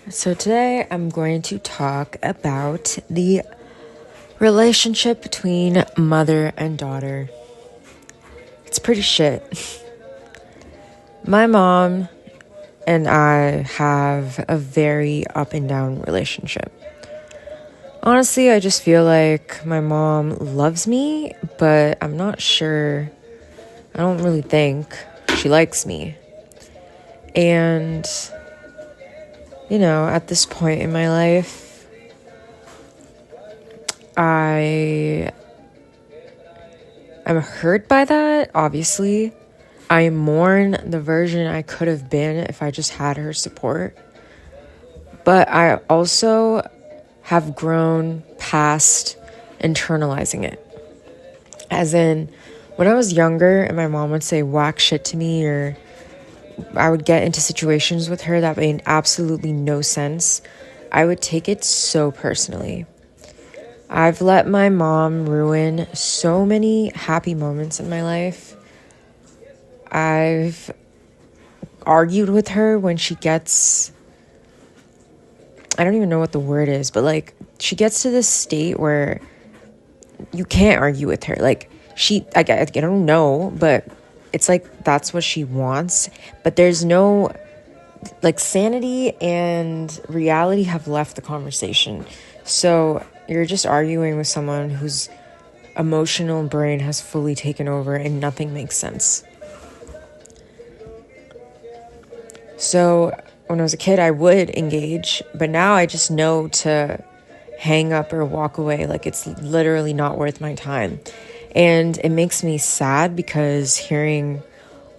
So, today I'm going to talk about the relationship between mother and daughter. It's pretty shit. My mom and I have a very up and down relationship. Honestly, I just feel like my mom loves me, but I'm not sure. I don't really think she likes me. And, at this point in my life, I am hurt by that, obviously. I mourn the version I could have been if I just had her support. But I also have grown past internalizing it. As in, when I was younger and my mom would say whack shit to me, or I would get into situations with her that made absolutely no sense, I would take it so personally. I've let my mom ruin so many happy moments in my life. I've argued with her when she gets, I don't even know what the word is, but she gets to this state where you can't argue with her. I don't know, but it's like that's what she wants. But there's no, sanity and reality have left the conversation. So you're just arguing with someone whose emotional brain has fully taken over and nothing makes sense. So when I was a kid, I would engage, but now I just know to hang up or walk away. It's literally not worth my time. And it makes me sad because hearing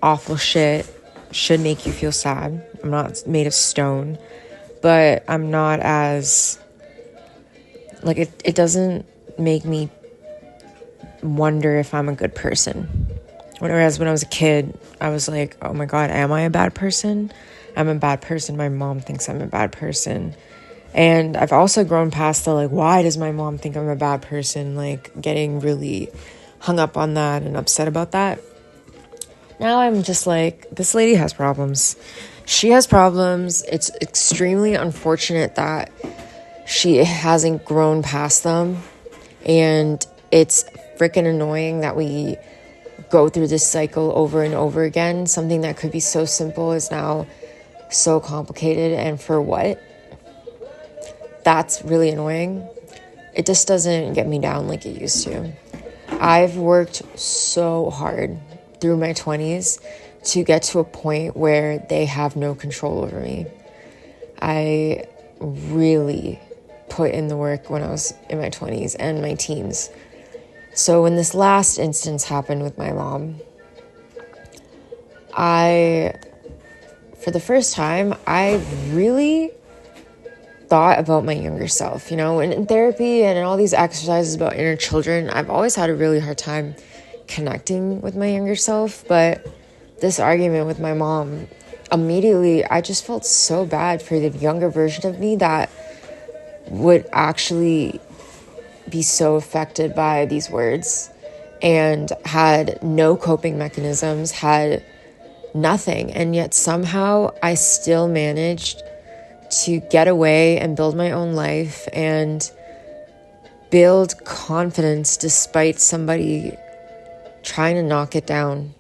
awful shit should make you feel sad. I'm not made of stone, but I'm not as, it doesn't make me wonder if I'm a good person. Whereas when I was a kid, I was like, oh my God, am I a bad person? I'm a bad person. My mom thinks I'm a bad person. And I've also grown past the, why does my mom think I'm a bad person? Getting really hung up on that and upset about that. Now I'm just this lady has problems. She has problems. It's extremely unfortunate that she hasn't grown past them. And it's freaking annoying that we go through this cycle over and over again. Something that could be so simple is now so complicated, and for what? That's really annoying. It just doesn't get me down like it used to. I've worked so hard through my 20s to get to a point where they have no control over me. I really put in the work when I was in my 20s and my teens. So when this last instance happened with my mom, for the first time, I really thought about my younger self. And in therapy and in all these exercises about inner children, I've always had a really hard time connecting with my younger self. But this argument with my mom, immediately, I just felt so bad for the younger version of me that would actually be so affected by these words and had no coping mechanisms, had nothing. And yet somehow I still managed to get away and build my own life and build confidence despite somebody trying to knock it down.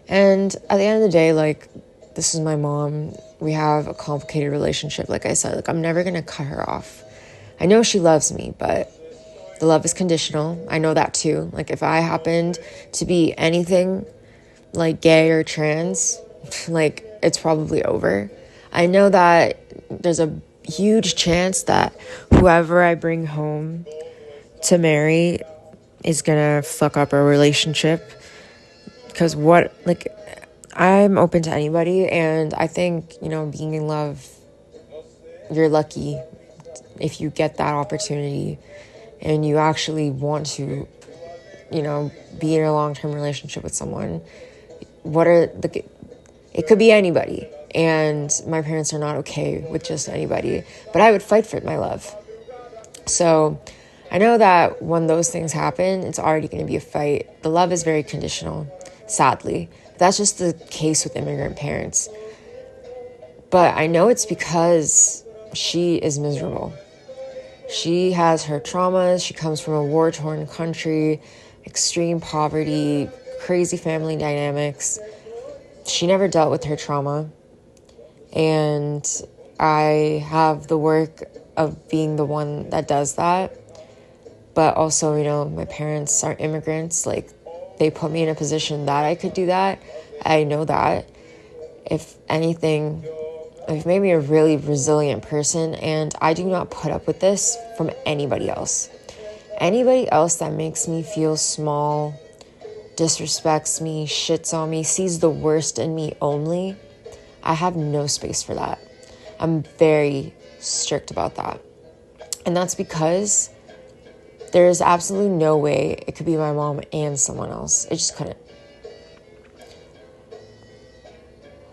And at the end of the day, this is my mom. We have a complicated relationship. Like I said, I'm never going to cut her off. I know she loves me, but the love is conditional. I know that too. If I happened to be anything gay or trans, it's probably over. I know that there's a huge chance that whoever I bring home to marry is gonna fuck up our relationship. Because I'm open to anybody, and I think, being in love, you're lucky if you get that opportunity and you actually want to, be in a long-term relationship with someone. It could be anybody. And my parents are not okay with just anybody, but I would fight for my love. So I know that when those things happen, it's already going to be a fight. The love is very conditional, sadly. That's just the case with immigrant parents. But I know it's because she is miserable. She has her traumas. She comes from a war-torn country, extreme poverty, crazy family dynamics. She never dealt with her trauma. And I have the work of being the one that does that. But also, my parents are immigrants. Like, they put me in a position that I could do that. I know that. If anything, they've made me a really resilient person, and I do not put up with this from anybody else. Anybody else that makes me feel small, disrespects me, shits on me, sees the worst in me only, I have no space for that. I'm very strict about that. And that's because there is absolutely no way it could be my mom and someone else. It just couldn't.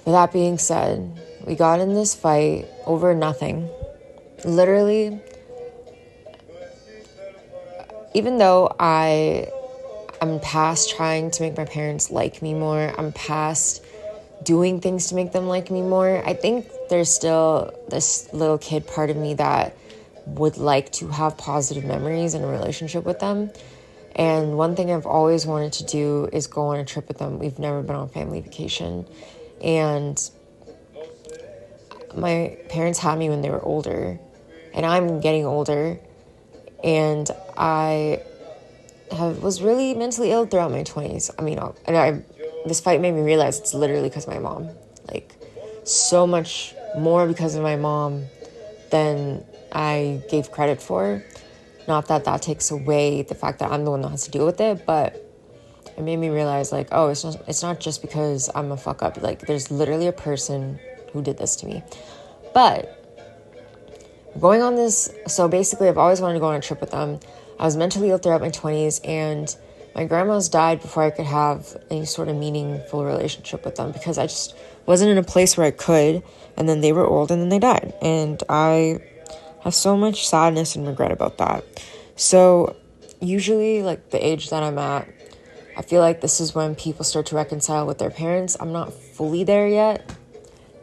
With that being said, we got in this fight over nothing. Literally, even though I'm past trying to make my parents like me more, I'm past doing things to make them like me more, I think there's still this little kid part of me that would like to have positive memories and a relationship with them. And one thing I've always wanted to do is go on a trip with them. We've never been on family vacation. And my parents had me when they were older, and I'm getting older, and I was really mentally ill throughout my 20s. This fight made me realize it's literally because of my mom. Like, so much more because of my mom than I gave credit for. Not that that takes away the fact that I'm the one that has to deal with it, but it made me realize, like, oh, it's not just because I'm a fuck up. Like, there's literally a person who did this to me. But going on this, so basically I've always wanted to go on a trip with them. I was mentally ill throughout my 20s, and my grandma's died before I could have any sort of meaningful relationship with them because I just wasn't in a place where I could. And then they were old, and then they died. And I have so much sadness and regret about that. So usually, like, the age that I'm at, I feel like this is when people start to reconcile with their parents. I'm not fully there yet.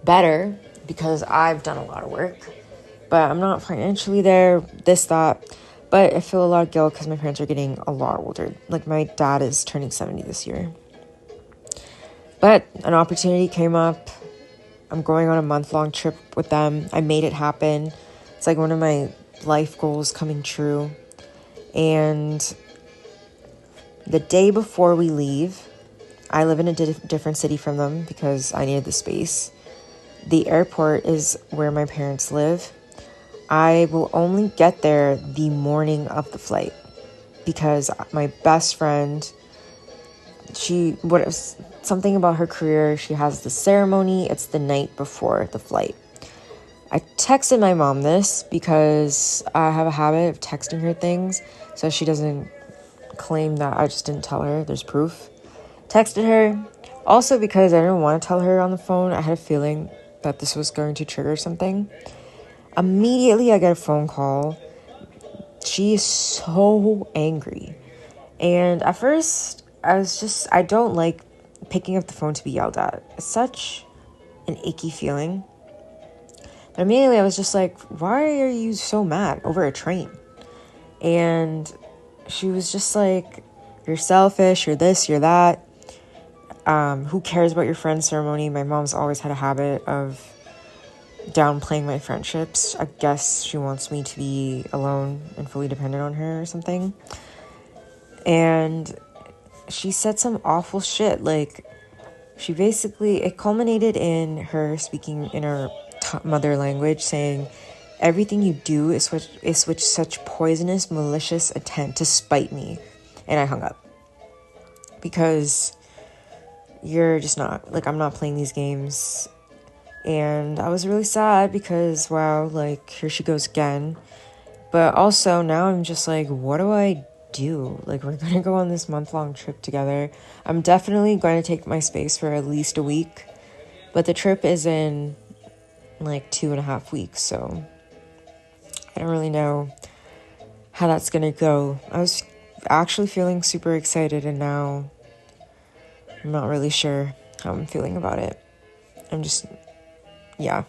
Better, because I've done a lot of work. But I'm not financially there, this, that. But I feel a lot of guilt because my parents are getting a lot older. Like, my dad is turning 70 this year. But an opportunity came up. I'm going on a month-long trip with them. I made it happen. It's like one of my life goals coming true. And the day before we leave, I live in a different city from them because I needed the space. The airport is where my parents live. I will only get there the morning of the flight because my best friend, something about her career, she has the ceremony. It's the night before the flight. I texted my mom this because I have a habit of texting her things so she doesn't claim that I just didn't tell her. There's proof. Texted her. Also because I didn't want to tell her on the phone. I had a feeling that this was going to trigger something. Immediately I get a phone call. She is so angry. And at first I don't like picking up the phone to be yelled at. It's such an icky feeling. But immediately I was just like, why are you so mad over a train? And she was just like, you're selfish, you're this, you're that. Who cares about your friend's ceremony? My mom's always had a habit of downplaying my friendships. I guess she wants me to be alone and fully dependent on her or something. And she said some awful shit. Like, it culminated in her speaking in her mother language, saying, everything you do is with such poisonous, malicious intent to spite me. And I hung up. Because you're just not, like, I'm not playing these games. And I was really sad because, wow, like, here she goes again. But also now I'm just like, what do I do? Like, we're going to go on this month-long trip together. I'm definitely going to take my space for at least a week. But the trip is in, like, 2.5 weeks. So I don't really know how that's going to go. I was actually feeling super excited, and now I'm not really sure how I'm feeling about it. Yeah.